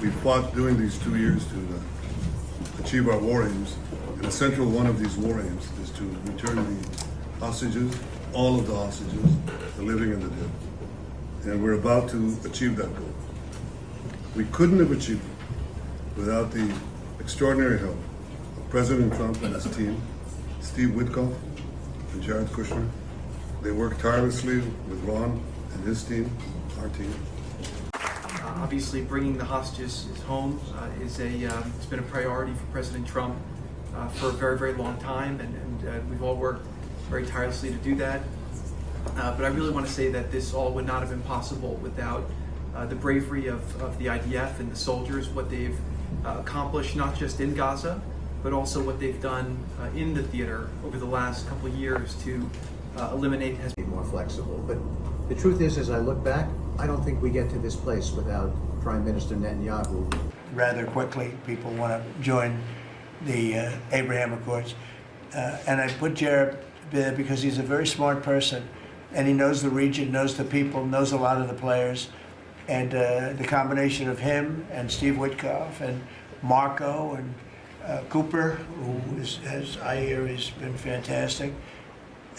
We fought during these 2 years to achieve our war aims, and a central one of these war aims is to return the hostages, all of the hostages, the living and the dead. And we're about to achieve that goal. We couldn't have achieved it without the extraordinary help of President Trump and his team, Steve Witkoff and Jared Kushner. They worked tirelessly with Ron and his team, our team. Obviously, bringing the hostages home it's been a priority for President Trump for a very, very long time, and we've all worked very tirelessly to do that. But I really want to say that this all would not have been possible without the bravery of the IDF and the soldiers, what they've accomplished not just in Gaza, but also what they've done in the theater over the last couple of years to eliminate has be more flexible. But the truth is, as I look back, I don't think we get to this place without Prime Minister Netanyahu. Rather quickly, people want to join the Abraham Accords. And I put Jared there because he's a very smart person, and he knows the region, knows the people, knows a lot of the players. And the combination of him and Steve Witkoff and Marco and Cooper, who as I hear, has been fantastic,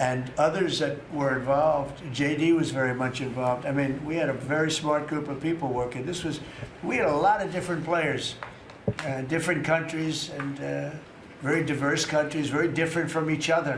and others that were involved. JD was very much involved. I mean, we had a very smart group of people working. We had a lot of different players, different countries, and very diverse countries, very different from each other.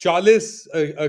40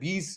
20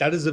That is a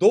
2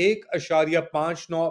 1.59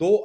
2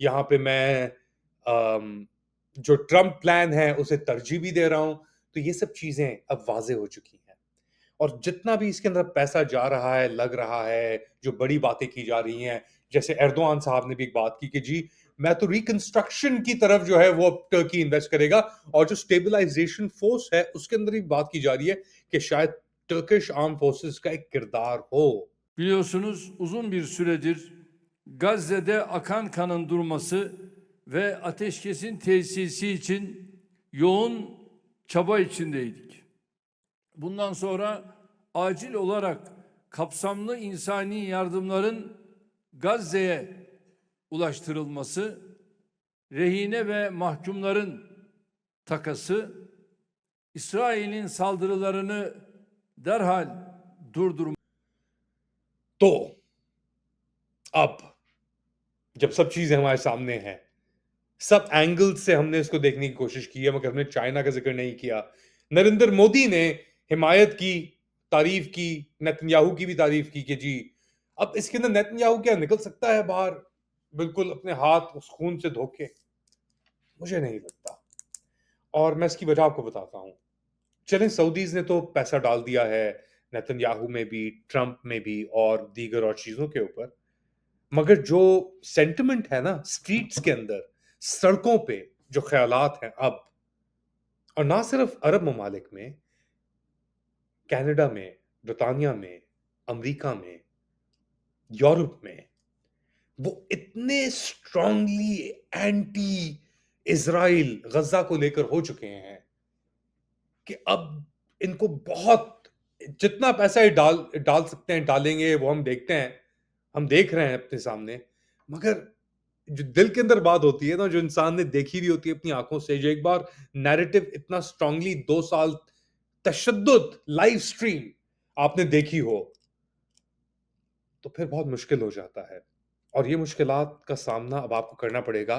यहाँ पे मैं जो Trump plan है उसे तरजीह भी दे रहा हूं, तो ये सब चीजें अब वाजे हो चुकी हैं। और जितना भी इसके अंदर पैसा जा रहा है, लग रहा है, जो बड़ी बातें की जा रही हैं, जैसे एर्दोआन साहब ने भी एक बात की कि जी मैं तो रिकंस्ट्रक्शन की तरफ जो है वो अब टर्की इन्वेस्ट करेगा, और जो स्टेबलाइजेशन फोर्स है उसके अंदर भी बात की जा रही है कि शायद टर्किश आर्म फोर्सेस का एक किरदार हो। Biliyorsunuz uzun bir süredir Gazze'de akan kanın durması ve ateşkesin tesisi için yoğun çaba içindeydik. Bundan sonra acil olarak kapsamlı insani yardımların Gazze'ye ulaştırılması, rehine ve mahkumların takası, İsrail'in saldırılarını derhal durdurması, तो अब जब सब चीजें हमारे सामने हैं, सब angle से हमने इसको देखने की कोशिश की है, मगर हमने चाइना का जिक्र नहीं किया। नरेंद्र मोदी ने हिमायत की, तारीफ की, नेतन्याहू की भी तारीफ की कि जी अब इसके अंदर नेतन्याहू क्या निकल सकता है बाहर बिल्कुल अपने हाथ उस खून से धो के? मुझे नहीं लगता। और मैं इसकी वजह आपको बताता हूं। चलें, सऊदीज ने तो पैसा डाल दिया है नेतन्याहू में भी, ट्रंप में भी और दीगर और चीजों के ऊपर, मगर जो सेंटिमेंट है ना स्ट्रीट्स के अंदर, सड़कों पे जो ख्यालात हैं अब, और ना सिर्फ अरब ममालिक में, कनाडा में, ब्रिटानिया में, अमेरिका में, यूरोप में, वो इतने स्ट्रांगली एंटी इजराइल गजा को लेकर हो चुके हैं कि अब इनको बहुत, जितना पैसा ये डाल सकते हैं डालेंगे, वो हम देखते हैं, हम देख रहे हैं अपने सामने। मगर जो दिल के अंदर बात होती है ना, जो इंसान ने देखी हुई होती है अपनी आंखों से, जो एक बार नैरेटिव इतना स्ट्रांगली 2 साल तशद्दुद लाइव स्ट्रीम आपने देखी हो, तो फिर बहुत मुश्किल हो जाता है। और ये मुश्किलात का सामना अब आपको करना पड़ेगा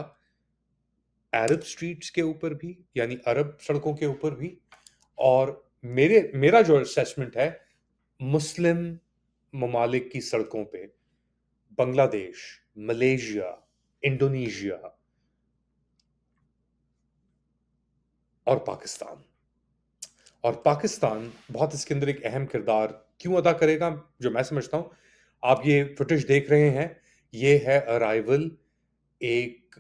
अरब स्ट्रीट्स के ऊपर भी, यानी अरब सड़कों के ऊपर भी, और मेरा जो असेसमेंट है मुस्लिम ममालिक की सड़कों पे, बांग्लादेश, मलेशिया, इंडोनेशिया और पाकिस्तान। और पाकिस्तान बहुत इसके अंदर एक अहम किरदार क्यों अदा करेगा, जो मैं समझता हूं, आप ये फुटेज देख रहे हैं, ये है अराइवल एक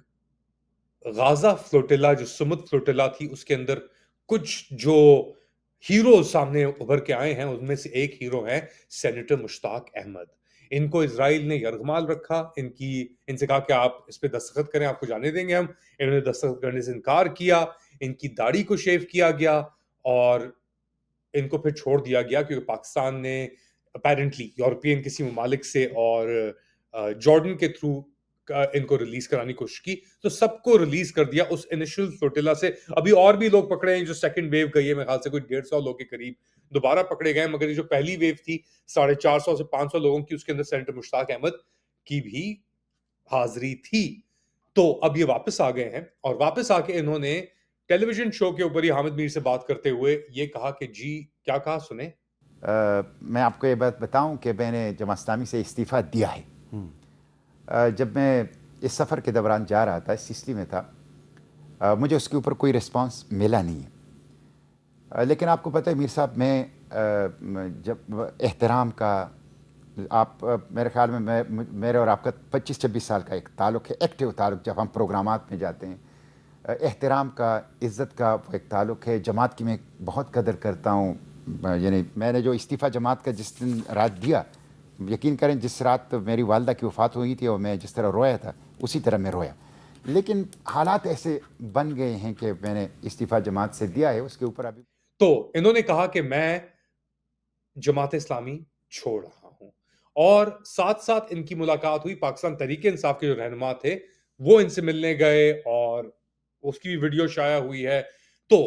गाजा फ्लोटिला, जो सुमुद फ्लोटिला थी, उसके अंदर कुछ जो हीरो सामने उभर के आए हैं, उनमें से एक हीरो है सेनेटर मुश्ताक अहमद। इनको इजराइल ने यरगमाल रखा, इनसे कहा कि आप इस पे दस्तखत करें, आपको जाने देंगे हम। इन्होंने दस्तखत करने से इनकार किया, इनकी दाढ़ी को शेव किया गया और इनको फिर छोड़ दिया गया, क्योंकि पाकिस्तान ने अपेरेंटली यूरोपियन किसी ममालिक से और जॉर्डन के थ्रू इनको रिलीज कराने की कोशिश की, तो सबको रिलीज कर दिया उस इनिशियल फ्लोटिला से। अभी और भी लोग पकड़े हैं, जो सेकंड वेव गई है, मेरे ख्याल से कोई 150 लोग के करीब दोबारा पकड़े गए, मगर ये जो पहली वेव थी 450 से 500 लोगों की, उसके अंदर सेनेटर मुश्ताक अहमद की भी हाजिरी थी। तो अब ये वापस आ गए हैं, और वापस आके इन्होंने टेलीविजन शो के ऊपर ही हामिद मीर से बात करते हुए ये कहा कि जी, क्या कहा सुने। मैं आपको ये बात बताऊं कि मैंने जमात इस्लामी से इस्तीफ़ा दिया है। जब मैं इस सफ़र के दौरान जा रहा था, सिसली में था, मुझे उसके ऊपर कोई रिस्पांस मिला नहीं है। लेकिन आपको पता है मीर साहब, मैं जब एहतराम का, आप मेरे ख्याल में मेरे और आपका 25-26 साल का एक ताल्लुक़ है, एक्टिव ताल्लुक़, जब हम प्रोग्रामात में जाते हैं, एहतराम का, इज़्ज़त का वो एक ताल्लुक़ है। जमात की मैं बहुत कदर करता हूँ, यानी मैंने जो इस्तीफ़ा जमात का जिस दिन रात दिया, यकीन करें जिस रात मेरी वालदा की वफ़ात हुई थी और मैं जिस तरह रोया था उसी तरह मैं रोया। लेकिन हालात ऐसे बन गए हैं कि मैंने इस्तीफ़ा जमात से दिया है, उसके ऊपर अभी। तो इन्होंने कहा कि मैं जमात इस्लामी छोड़ रहा हूं, और साथ साथ इनकी मुलाकात हुई, पाकिस्तान तहरीक इंसाफ के जो रहनुमा थे वो इनसे मिलने गए और उसकी भी वीडियो शाया हुई है। तो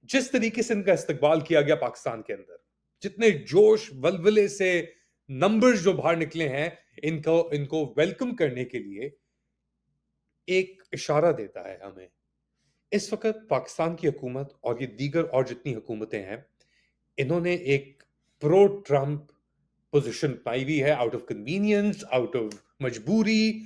जिस तरीके से इनका इस्तकबाल किया गया पाकिस्तान के अंदर, जितने जोश वलवले से नंबर्स जो बाहर निकले हैं, इनको वेलकम करने के लिए एक इशारा देता है हमें। इस वक्त पाकिस्तान की हुकूमत और ये दीगर और जितनी हुकूमतें हैं, इन्होंने एक प्रो ट्रम्प पोजीशन पाई हुई है, out of convenience, out of मजबूरी,